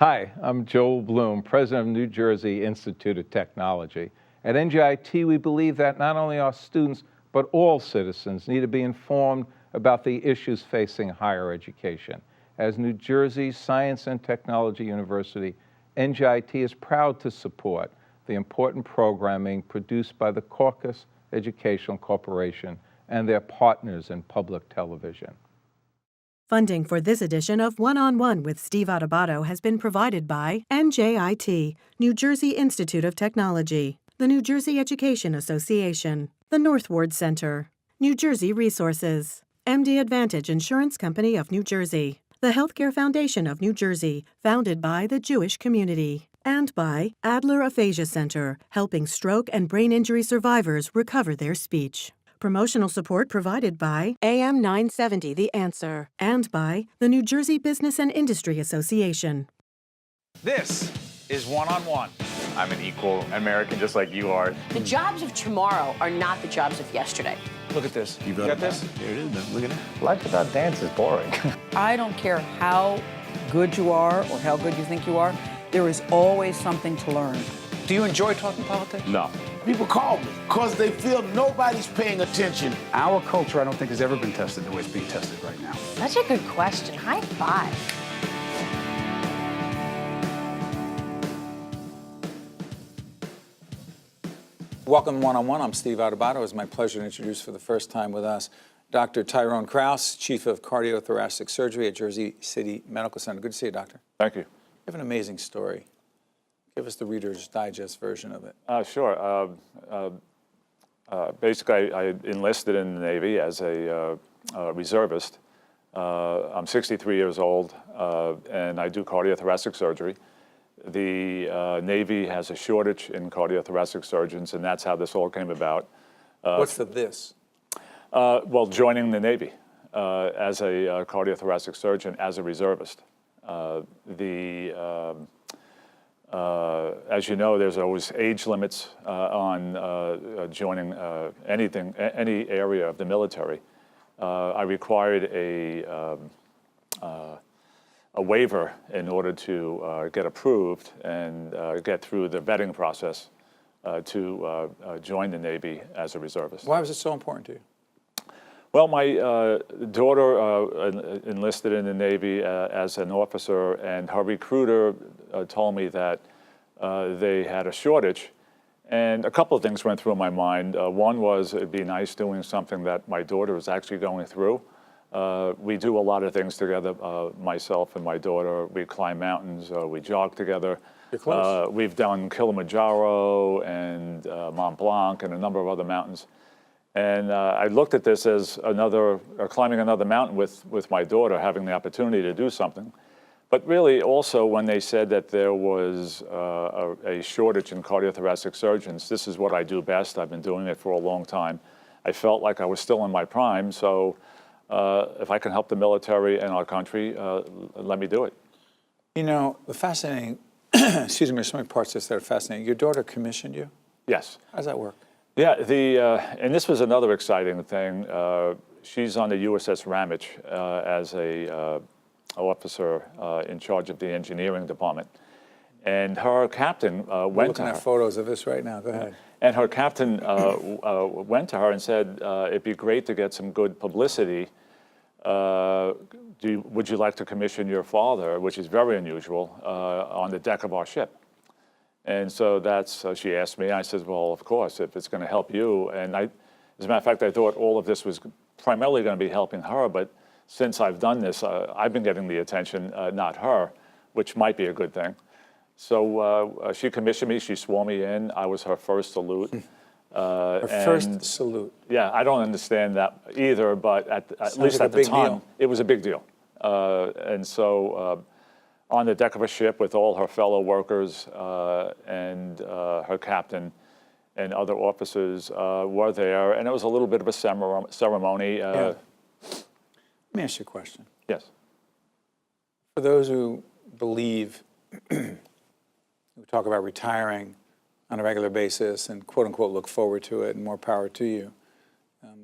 Hi, I'm Joel Bloom, president of New Jersey Institute of Technology. At NJIT, we believe that not only our students, but all citizens need to be informed about the issues facing higher education. As New Jersey's Science and Technology University, NJIT is proud to support the important programming produced by the Caucus Educational Corporation and their partners in public television. Funding for this edition of One-on-One with Steve Adubato has been provided by NJIT, New Jersey Institute of Technology, the New Jersey Education Association, the North Ward Center, New Jersey Resources, MD Advantage Insurance Company of New Jersey, the Healthcare Foundation of New Jersey, founded by the Jewish community, and by Adler Aphasia Center, helping stroke and brain injury survivors recover their speech. Promotional support provided by AM 970 The Answer and by the New Jersey Business and Industry Association. This is One-on-One. I'm an equal American just like you are. The jobs of tomorrow are not the jobs of yesterday. Look at this. You got this? Here it is, man. Look at that. Life without dance is boring. I don't care how good you are or how good you think you are, there is always something to learn. Do you enjoy talking politics? No. People call me because they feel nobody's paying attention. Our culture, I don't think, has ever been tested the way it's being tested right now. Such a good question. High five. Welcome to One-on-One. I'm Steve Adubato. It's my pleasure to introduce for the first time with us Dr. Tyrone Krause, Chief of Cardio-thoracic Surgery at Jersey City Medical Center. Good to see you, Doctor. Thank you. You have an amazing story. Give us the Reader's Digest version of it. Sure. Basically, I enlisted in the Navy as a reservist. I'm 63 years old, and I do cardiothoracic surgery. The Navy has a shortage in cardiothoracic surgeons, and that's how this all came about. What's the this? Well, joining the Navy as a cardiothoracic surgeon, as a reservist. As you know, there's always age limits on joining any area of the military. I required a waiver in order to get approved and get through the vetting process to join the Navy as a reservist. Why was it so important to you? Well, my daughter enlisted in the Navy as an officer, and her recruiter told me that they had a shortage. And a couple of things went through my mind. One was it'd be nice doing something that my daughter was actually going through. We do a lot of things together, myself and my daughter. We climb mountains, we jog together. You're close. We've done Kilimanjaro and Mont Blanc and a number of other mountains. And I looked at this as climbing another mountain with my daughter, having the opportunity to do something. But really also when they said that there was a shortage in cardiothoracic surgeons, this is what I do best. I've been doing it for a long time. I felt like I was still in my prime, so if I can help the military and our country, let me do it. You know, the fascinating, excuse me, there's so many parts of this that are fascinating. Your daughter commissioned you? Yes. How does that work? Yeah, and this was another exciting thing. She's on the USS Ramage as a officer in charge of the engineering department. And her captain went to her. We're looking at photos of this right now. Go ahead. And her captain went to her and said, it'd be great to get some good publicity. Would you like to commission your father, which is very unusual, on the deck of our ship? And so she asked me, I said, well, of course, if it's going to help you. And as a matter of fact, I thought all of this was primarily going to be helping her, but since I've done this, I've been getting the attention, not her, which might be a good thing. So she commissioned me, she swore me in, I was her first salute. Her first salute. Yeah, I don't understand that either, but at least at the time, it was a big deal. And so on the deck of a ship with all her fellow workers and her captain and other officers were there, and it was a little bit of a ceremony. Yeah. Let me ask you a question. Yes. For those who believe, who talk about retiring on a regular basis and quote unquote look forward to it and more power to you,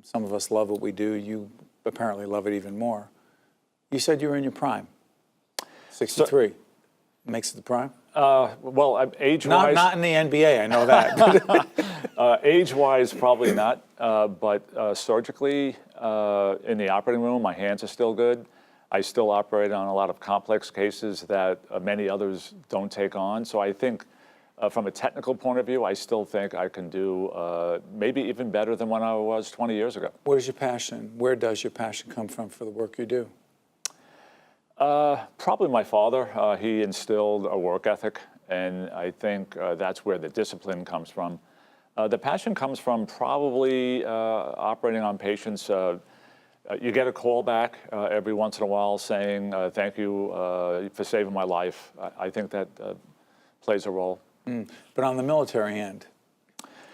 some of us love what we do. You apparently love it even more. You said you were in your prime, 63. makes it the prime? Well, age-wise... Not in the NBA, I know that. Age-wise, probably not. But surgically, in the operating room, my hands are still good. I still operate on a lot of complex cases that many others don't take on. So I think from a technical point of view, I still think I can do maybe even better than when I was 20 years ago. Where does your passion come from for the work you do? Probably my father. He instilled a work ethic, and I think that's where the discipline comes from. The passion comes from probably operating on patients. You get a call back every once in a while saying, thank you for saving my life. I think that plays a role. But on the military end,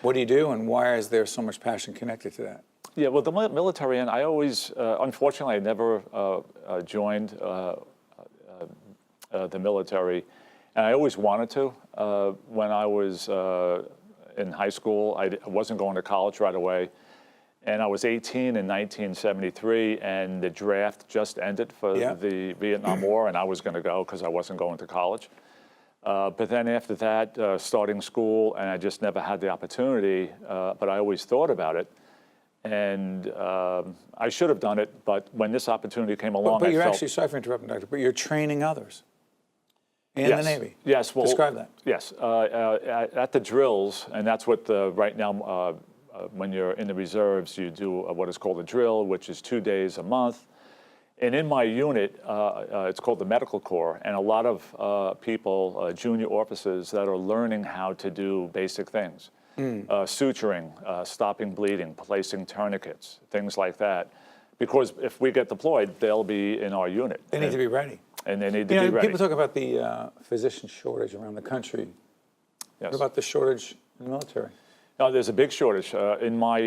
what do you do, and why is there so much passion connected to that? Yeah, well, the military end, I always, unfortunately, I never joined the military, and I always wanted to. When I was in high school, I wasn't going to college right away, and I was 18 in 1973, and the draft just ended for the Vietnam War, and I was going to go because I wasn't going to college. But then after that, starting school, and I just never had the opportunity, but I always thought about it. And I should have done it, but when this opportunity came along, but you're actually, sorry for interrupting, Doctor, but you're training others in the Navy. Yes. Well, describe that. Yes. At the drills, and that's what right now, when you're in the reserves, you do what is called a drill, which is 2 days a month. And in my unit, it's called the Medical Corps, and a lot of people, junior officers, that are learning how to do basic things. Suturing, stopping bleeding, placing tourniquets, things like that. Because if we get deployed, they'll be in our unit. They need to be ready. And they need to be ready. People talk about the physician shortage around the country. Yes. What about the shortage in the military? There's a big shortage. At my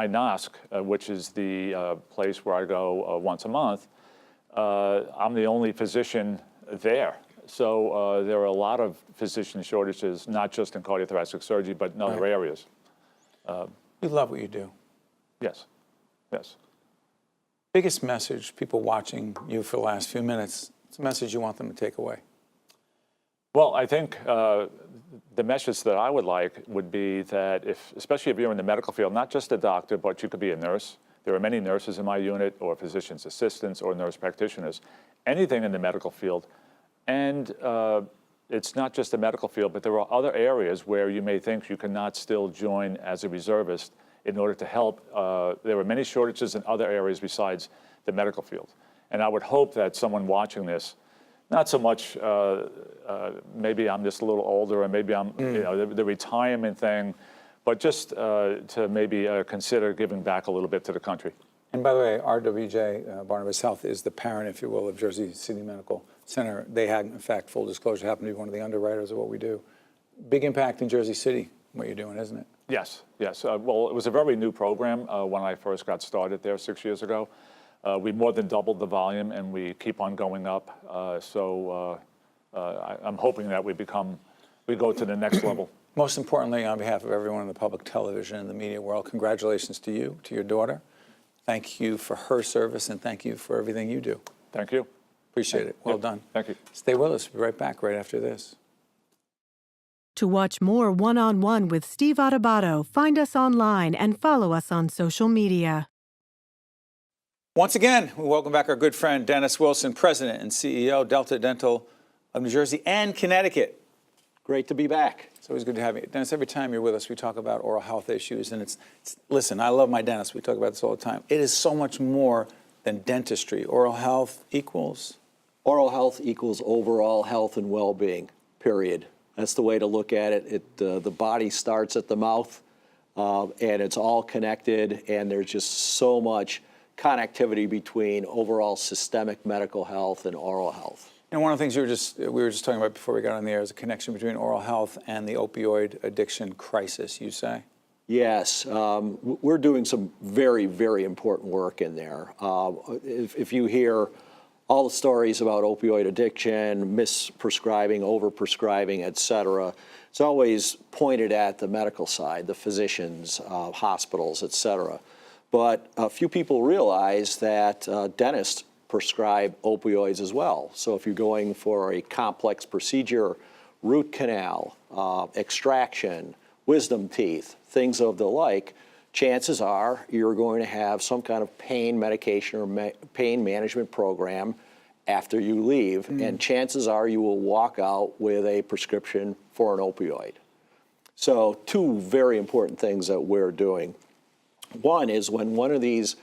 NOSC, which is the place where I go once a month, I'm the only physician there. So there are a lot of physician shortages, not just in cardiothoracic surgery, but in other areas. You love what you do. Yes, yes. Biggest message, people watching you for the last few minutes, it's a message you want them to take away. Well, I think the message that I would like would be that especially if you're in the medical field, not just a doctor, but you could be a nurse. There are many nurses in my unit, or physician's assistants, or nurse practitioners. Anything in the medical field. And it's not just the medical field, but there are other areas where you may think you cannot still join as a reservist in order to help. There are many shortages in other areas besides the medical field. And I would hope that someone watching this, not so much, maybe I'm just a little older, and maybe I'm, the retirement thing, but just to maybe consider giving back a little bit to the country. And by the way, RWJ, Barnabas Health, is the parent, if you will, of Jersey City Medical Center. They had, in fact, full disclosure, happened to be one of the underwriters of what we do. Big impact in Jersey City, what you're doing, isn't it? Yes, yes. Well, it was a very new program when I first got started there 6 years ago. We more than doubled the volume, and we keep on going up. I'm hoping that we go to the next level. Most importantly, on behalf of everyone in the public television and the media world, congratulations to you, to your daughter. Thank you for her service, and thank you for everything you do. Thank you. Appreciate it. Well done. Thank you. Stay with us. We'll be right back right after this. To watch more One-on-One with Steve Adubato, find us online and follow us on social media. Once again, we welcome back our good friend, Dennis Wilson, President and CEO, Delta Dental of New Jersey and Connecticut. Great to be back. It's always good to have you. Dennis, every time you're with us, we talk about oral health issues, and listen, I love my dentist. We talk about this all the time. It is so much more than dentistry. Oral health equals? Oral health equals overall health and well-being, period. That's the way to look at it. The body starts at the mouth, and it's all connected, and there's just so much connectivity between overall systemic medical health and oral health. And one of the things we were just talking about before we got on the air is a connection between oral health and the opioid addiction crisis, you say? Yes, we're doing some very, very important work in there. If you hear all the stories about opioid addiction, misprescribing, overprescribing, et cetera, it's always pointed at the medical side, the physicians, hospitals, et cetera. But a few people realize that dentists prescribe opioids as well. So if you're going for a complex procedure, root canal, extraction, wisdom teeth, things of the like, chances are you're going to have some kind of pain medication or pain management program after you leave, and chances are you will walk out with a prescription for an opioid. So two very important things that we're doing. One is when one of these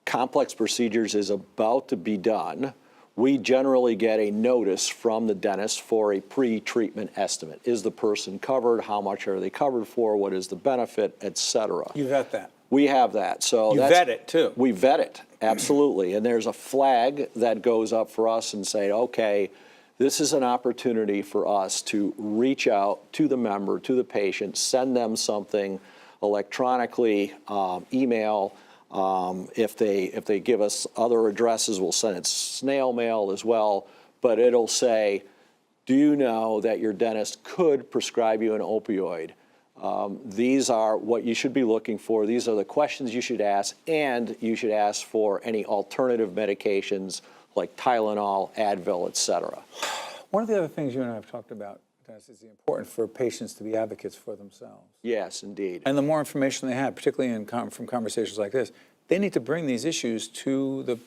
complex procedures is about to be done, we generally get a notice from the dentist for a pre-treatment estimate. Is the person covered? How much are they covered for? What is the benefit, et cetera? You vet that. We have that. So You vet it too. We vet it, absolutely. And there's a flag that goes up for us and say, okay, this is an opportunity for us to reach out to the member, to the patient, send them something electronically, email. If they give us other addresses, we'll send it snail mail as well. But it'll say, do you know that your dentist could prescribe you an opioid? These are what you should be looking for. These are the questions you should ask, and you should ask for any alternative medications like Tylenol, Advil, et cetera. One of the other things you and I have talked about, Dennis, is the importance for patients to be advocates for themselves. Yes, indeed. And the more information they have, particularly from conversations like this, they need to bring these issues to the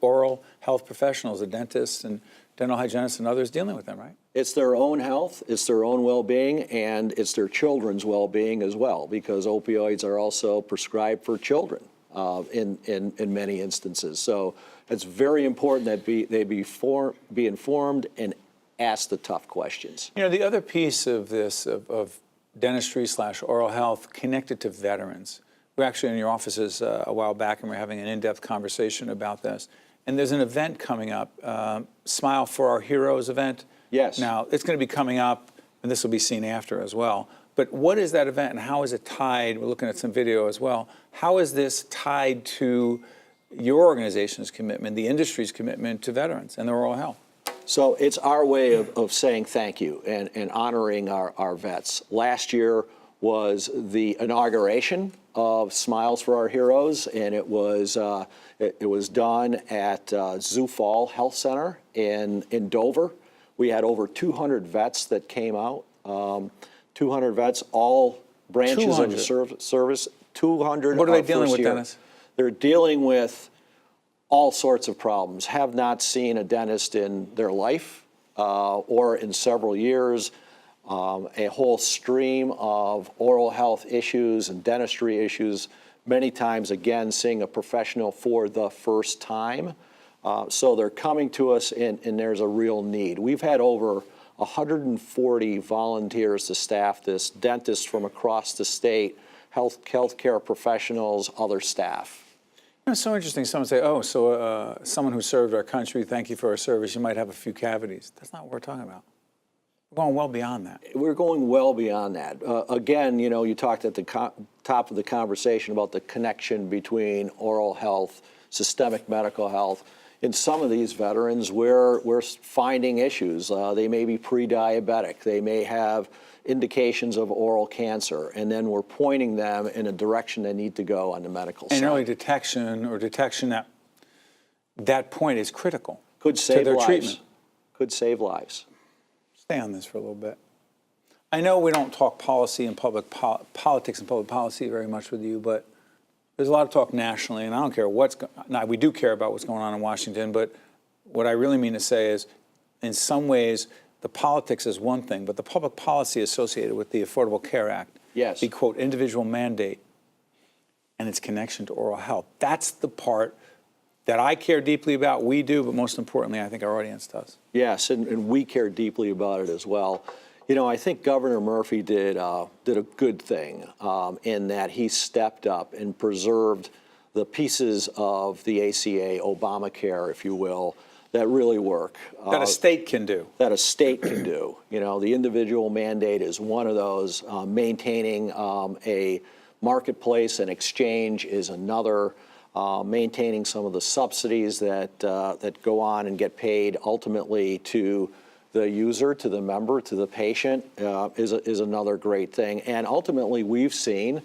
oral health professionals, the dentists and dental hygienists and others dealing with them, right? It's their own health, it's their own well-being, and it's their children's well-being as well, because opioids are also prescribed for children in many instances. So it's very important that they be informed and ask the tough questions. You know, the other piece of this, of dentistry/oral health connected to veterans. We're actually in your offices a while back, and we're having an in-depth conversation about this. And there's an event coming up, Smile for Our Heroes event. Yes. Now, it's going to be coming up, and this will be seen after as well. But what is that event, and how is it tied? We're looking at some video as well. How is this tied to your organization's commitment, the industry's commitment to veterans and their oral health? So it's our way of saying thank you and honoring our vets. Last year was the inauguration of Smiles for Our Heroes, and it was done at Zufall Health Center in Dover. We had over 200 vets that came out, 200 vets, all branches of the service, 200. What are they dealing with, Dennis? They're dealing with all sorts of problems, have not seen a dentist in their life or in several years, a whole stream of oral health issues and dentistry issues, many times, again, seeing a professional for the first time. So they're coming to us, and there's a real need. We've had over 140 volunteers to staff this, dentists from across the state, healthcare professionals, other staff. It's so interesting. Someone say, oh, so someone who served our country, thank you for our service, you might have a few cavities. That's not what we're talking about. We're going well beyond that. We're going well beyond that. Again, you know, you talked at the top of the conversation about the connection between oral health, systemic medical health. In some of these veterans, we're finding issues. They may be pre-diabetic. They may have indications of oral cancer, and then we're pointing them in a direction they need to go on the medical side. And early detection or detection at that point is critical. Could save to their lives. Treatment. Could save lives. Stay on this for a little bit. I know we don't talk policy and politics and public policy very much with you, but there's a lot of talk nationally, and I don't care what's now. We do care about what's going on in Washington, but what I really mean to say is, in some ways, the politics is one thing, but the public policy associated with the Affordable Care Act, yes, the quote individual mandate, and its connection to oral health. That's the part that I care deeply about. We do, but most importantly, I think our audience does. Yes, and we care deeply about it as well. You know, I think Governor Murphy did a good thing in that he stepped up and preserved the pieces of the ACA, Obamacare, if you will, that really work. That a state can do. That a state can do. You know, the individual mandate is one of those. Maintaining a marketplace and exchange is another. Maintaining some of the subsidies that go on and get paid ultimately to the user, to the member, to the patient is another great thing. And ultimately, we've seen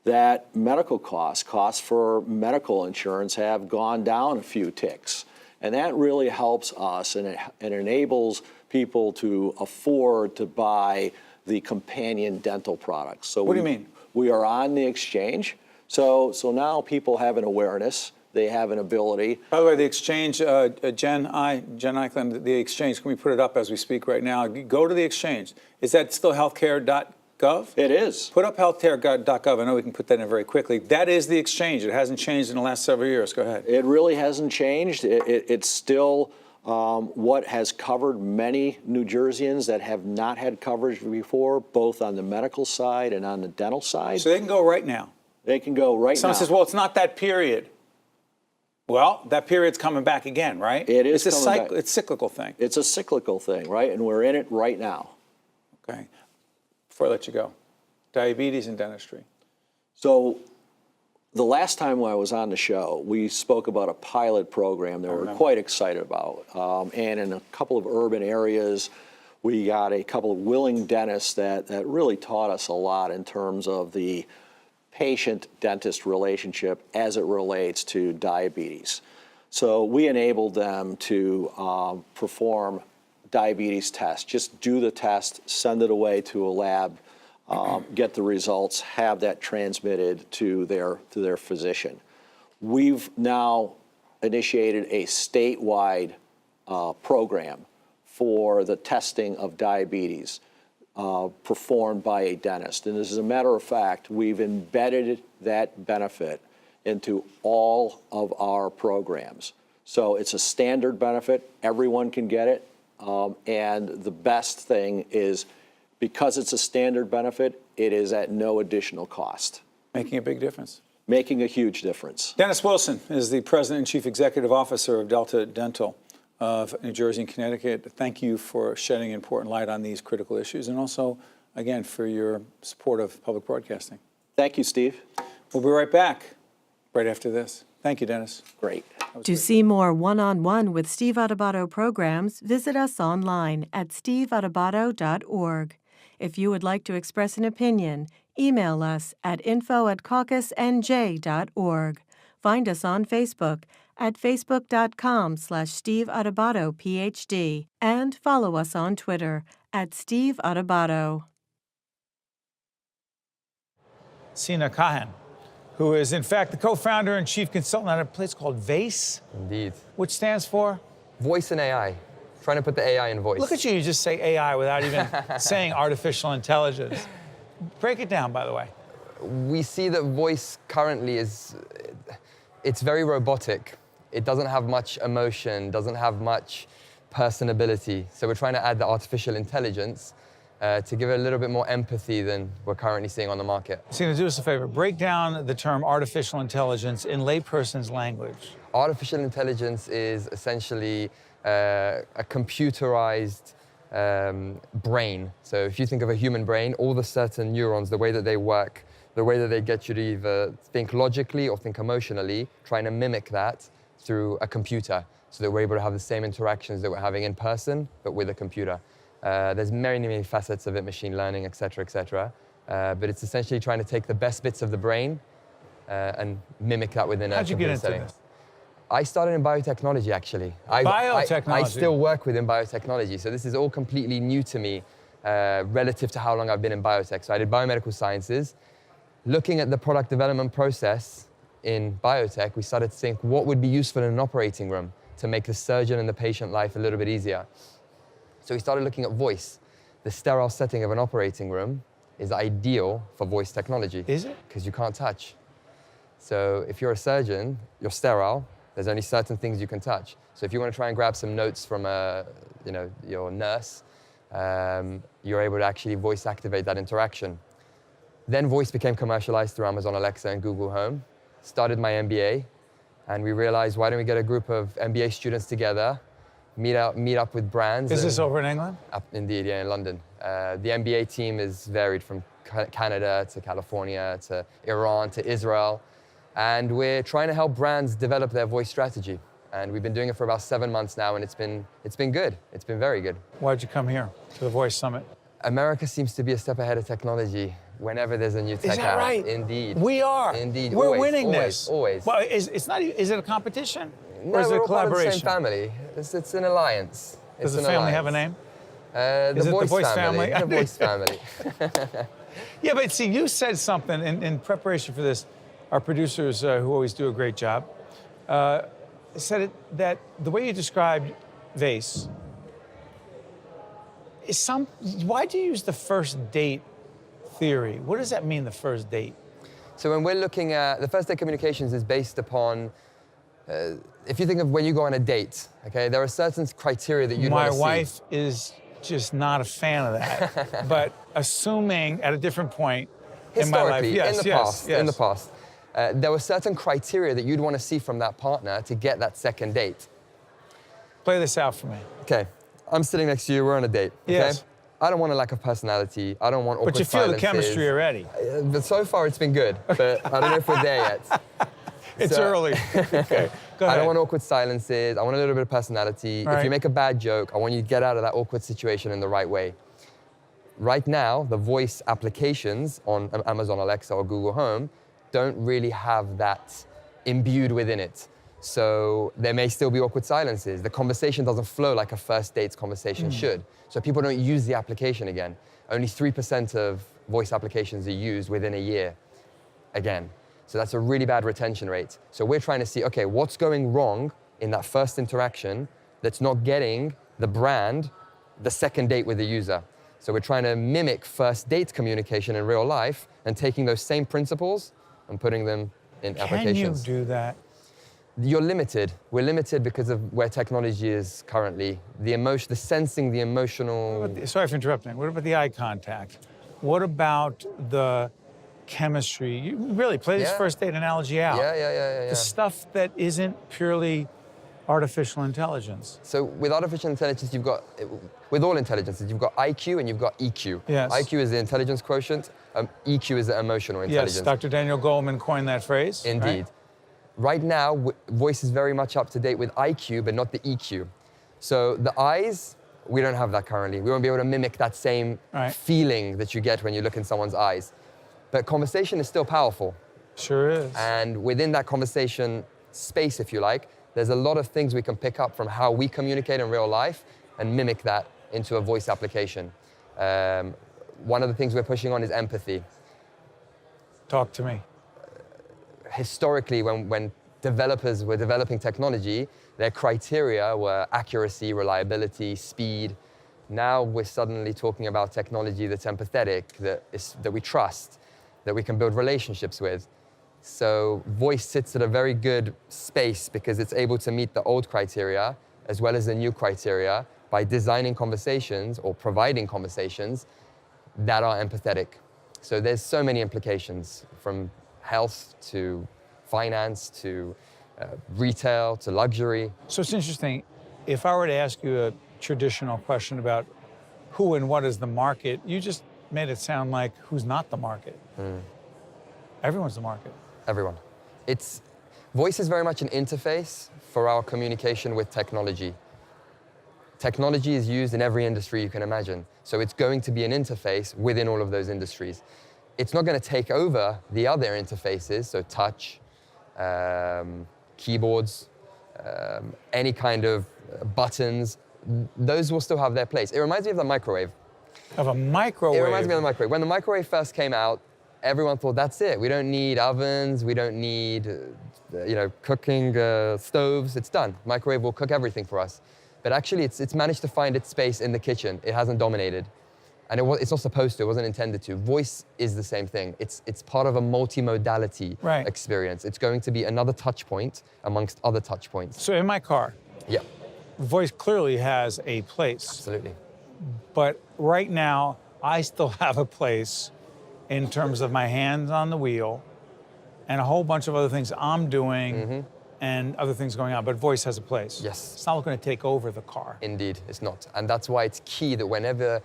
that medical costs for medical insurance have gone down a few ticks. And that really helps us, and it enables people to afford to buy the companion dental products. So what do you mean? We are on the exchange. So now people have an awareness. They have an ability. By the way, the exchange, Jen Eichland, the exchange, can we put it up as we speak right now? Go to the exchange. Is that still healthcare.gov? It is. Put up healthcare.gov. I know we can put that in very quickly. That is the exchange. It hasn't changed in the last several years. Go ahead. It really hasn't changed. It's still what has covered many New Jerseyans that have not had coverage before, both on the medical side and on the dental side. So they can go right now. They can go right now. Someone says, well, it's not that period. Well, that period's coming back again, right? It is It's coming back. It's a cyclical thing. It's a cyclical thing, right? And we're in it right now. Okay. Before I let you go, diabetes and dentistry. So the last time I was on the show, we spoke about a pilot program that we're quite excited about. And in a couple of urban areas, we got a couple of willing dentists that really taught us a lot in terms of the patient-dentist relationship as it relates to diabetes. So we enabled them to perform diabetes tests. Just do the test, send it away to a lab, get the results, have that transmitted to their physician. We've now initiated a statewide program for the testing of diabetes performed by a dentist. And as a matter of fact, we've embedded that benefit into all of our programs. So it's a standard benefit, everyone can get it. And the best thing is, because it's a standard benefit, it is at no additional cost. Making a big difference. Making a huge difference. Dennis Wilson is the President and Chief Executive Officer of Delta Dental of New Jersey and Connecticut. Thank you for shedding important light on these critical issues, and also, again, for your support of public broadcasting. Thank you, Steve. We'll be right back right after this. Thank you, Dennis. Great. To see more one-on-one with Steve Adubato programs, visit us online at steveadubato.org. If you would like to express an opinion, email us at info@caucusnj.org. Find us on Facebook at facebook.com/Steve Adubato PhD, and follow us on Twitter at Steve Adubato. Sina Kahen, who is in fact the co-founder and chief consultant at a place called VACE. Indeed. Which stands for? Voice and AI. Trying to put the AI in voice. Look at you just say AI without even saying artificial intelligence. Break it down, by the way. We see that voice currently it's very robotic. It doesn't have much emotion, doesn't have much personability. So we're trying to add the artificial intelligence to give it a little bit more empathy than we're currently seeing on the market. Sina, do us a favor. Break down the term artificial intelligence in layperson's language. Artificial intelligence is essentially a computerized brain. So if you think of a human brain, all the certain neurons, the way that they work, the way that they get you to either think logically or think emotionally, trying to mimic that through a computer, so that we're able to have the same interactions that we're having in person, but with a computer. There's many, many facets of it, machine learning, et cetera, but it's essentially trying to take the best bits of the brain and mimic that within a computer setting. How'd you get into this? I started in biotechnology, actually. Biotechnology? I still work within biotechnology, so this is all completely new to me relative to how long I've been in biotech. So I did biomedical sciences. Looking at the product development process in biotech, we started to think what would be useful in an operating room to make the surgeon and the patient life a little bit easier. So we started looking at voice. The sterile setting of an operating room is ideal for voice technology. Is it? Because you can't touch. So if you're a surgeon, you're sterile, there's only certain things you can touch. So if you want to try and grab some notes from your nurse, you're able to actually voice activate that interaction. Then voice became commercialized through Amazon Alexa and Google Home. Started my MBA, and we realized, why don't we get a group of MBA students together, meet up with brands. Is this over in England? Indeed, yeah, in London. The MBA team is varied from Canada to California to Iran to Israel. And we're trying to help brands develop their voice strategy. And we've been doing it for about 7 months now, and it's been good. It's been very good. Why'd you come here to the Voice Summit? America seems to be a step ahead of technology whenever there's a new tech out. Is that right? Indeed. We are. Indeed. We're always, winning always, this. Always. Well, is it a competition? Or is it we're a all part of the collaboration? same family. It's an alliance. Does It's the an family have a alliance. name? The Is it the Voice Voice family. family? The Voice family. Yeah, but see, you said something in preparation for this. Our producers, who always do a great job, said that the way you described Vase is why do you use the first date theory? What does that mean, the first date? So when we're looking at, the first date communications is based upon, if you think of when you go on a date, okay, there are certain criteria that you'd want to see. My wife is just not a fan of that. But assuming at a different point in my life, Historically, yes, in the past, there were certain criteria that you'd want to see from that partner to get that second date. Play this out for me. Okay, I'm sitting next to you, we're on a date, okay? Yes. I don't want a lack of personality, I don't want awkward But you feel the silences. chemistry already. But so far it's been good, but I don't know if we're there yet. It's early. Okay, go ahead. I don't want awkward silences. I want a little bit of personality. Right. If you make a bad joke, I want you to get out of that awkward situation in the right way. Right now, the voice applications on Amazon Alexa or Google Home don't really have that imbued within it. So there may still be awkward silences. The conversation doesn't flow like a first date's conversation should. So people don't use the application again. Only 3% of voice applications are used within a year again. So that's a really bad retention rate. So we're trying to see, okay, what's going wrong in that first interaction that's not getting the brand the second date with the user. So we're trying to mimic first date communication in real life and taking those same principles and putting them in applications. Can you do that? You're limited. We're limited because of where technology is currently. The emotion, the sensing, the emotional. Sorry for interrupting. What about the eye contact? What about the chemistry? You really play this first date analogy out. Yeah. The stuff that isn't purely artificial intelligence. So with artificial intelligence, you've got, with all intelligences, you've got IQ and you've got EQ. Yes. IQ is the intelligence quotient, EQ is the emotional intelligence. Yes, Dr. Daniel Goleman coined that phrase. Indeed. Right now, voice is very much up to date with IQ, but not the EQ. So the eyes, we don't have that currently. We won't be able to mimic that same feeling that you get when you look in someone's eyes. But conversation is still powerful. Sure is. And within that conversation space, if you like, there's a lot of things we can pick up from how we communicate in real life and mimic that into a voice application. One of the things we're pushing on is empathy. Talk to me. Historically, when developers were developing technology, their criteria were accuracy, reliability, speed. Now we're suddenly talking about technology that's empathetic, that we trust, that we can build relationships with. So voice sits at a very good space because it's able to meet the old criteria as well as the new criteria by designing conversations or providing conversations that are empathetic. So there's so many implications, from health to finance to retail to luxury. So it's interesting. If I were to ask you a traditional question about who and what is the market, you just made it sound like who's not the market. Everyone's the market. Everyone. Voice is very much an interface for our communication with technology. Technology is used in every industry you can imagine. So it's going to be an interface within all of those industries. It's not going to take over the other interfaces, so touch, keyboards, any kind of buttons. Those will still have their place. It reminds me of the microwave. Of a microwave? It reminds me of the microwave. When the microwave first came out, everyone thought, that's it. We don't need ovens. We don't need cooking stoves. It's done. Microwave will cook everything for us. But actually, it's managed to find its space in the kitchen. It hasn't dominated. And it's not supposed to. It wasn't intended to. Voice is the same thing. It's part of a multimodality experience. It's going to be another touch point amongst other touch points. So in my car, voice clearly has a place. Absolutely. But right now, I still have a place in terms of my hands on the wheel and a whole bunch of other things I'm doing and other things going on. But voice has a place. Yes. It's not going to take over the car. Indeed, it's not. And that's why it's key that whenever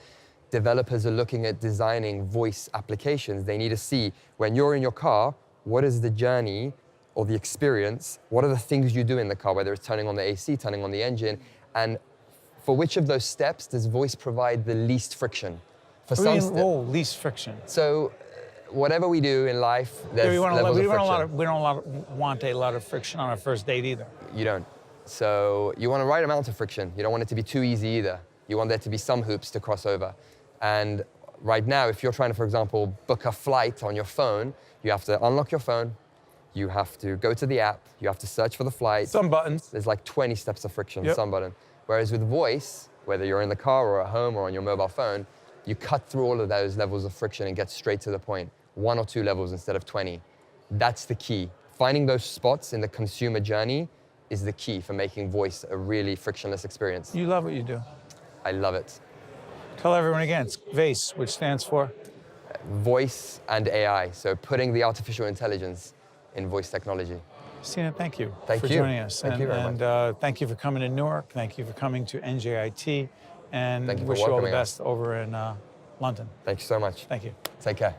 developers are looking at designing voice applications, they need to see, when you're in your car, what is the journey or the experience? What are the things you do in the car, whether it's turning on the AC, turning on the engine, and for which of those steps does voice provide the least friction? For some steps. Oh, least friction. So whatever we do in life, there's levels of friction. We don't want a lot of friction on our first date either. You don't. So you want the right amount of friction. You don't want it to be too easy either. You want there to be some hoops to cross over. And right now, if you're trying to, for example, book a flight on your phone, you have to unlock your phone, you have to go to the app, you have to search for the flight. Some buttons. There's like 20 steps of friction, Yep. some button. Whereas with voice, whether you're in the car or at home or on your mobile phone, you cut through all of those levels of friction and get straight to the point. 1 or 2 levels instead of 20. That's the key. Finding those spots in the consumer journey is the key for making voice a really frictionless experience. You love what you do. I love it. Tell everyone again, it's VACE, which stands for? Voice and AI, so putting the artificial intelligence in voice technology. Sina, thank you Thank for you. joining us. Thank you very and thank you for coming to Newark. Thank you for coming to NJIT. And Thank you for wish you all the welcoming us. best over in London. Thank you so much. Thank you. Take care.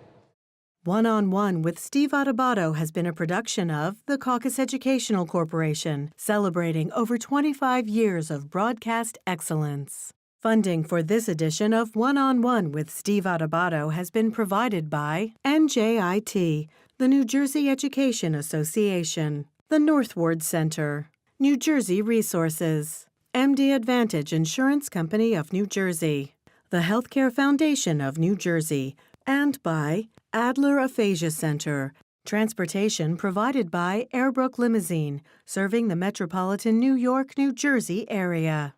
One-on-One with Steve Adubato has been a production of the Caucus Educational Corporation, celebrating over 25 years of broadcast excellence. Funding for this edition of One-on-One with Steve Adubato has been provided by NJIT, the New Jersey Education Association, the Northward Center, New Jersey Resources, MD Advantage Insurance Company of New Jersey, the Healthcare Foundation of New Jersey, and by Adler Aphasia Center. Transportation provided by Airbrook Limousine, serving the metropolitan New York, New Jersey area.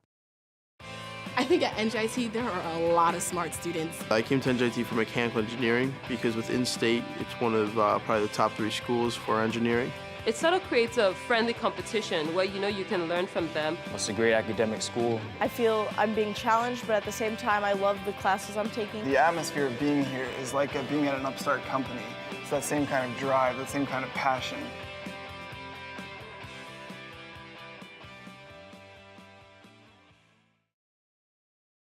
I think at NJIT there are a lot of smart students. I came to NJIT for mechanical engineering because with in-state, it's one of probably the top 3 schools for engineering. It sort of creates a friendly competition where you can learn from them. It's a great academic school. I feel I'm being challenged, but at the same time, I love the classes I'm taking. The atmosphere of being here is like being at an upstart company. It's that same kind of drive, that same kind of passion.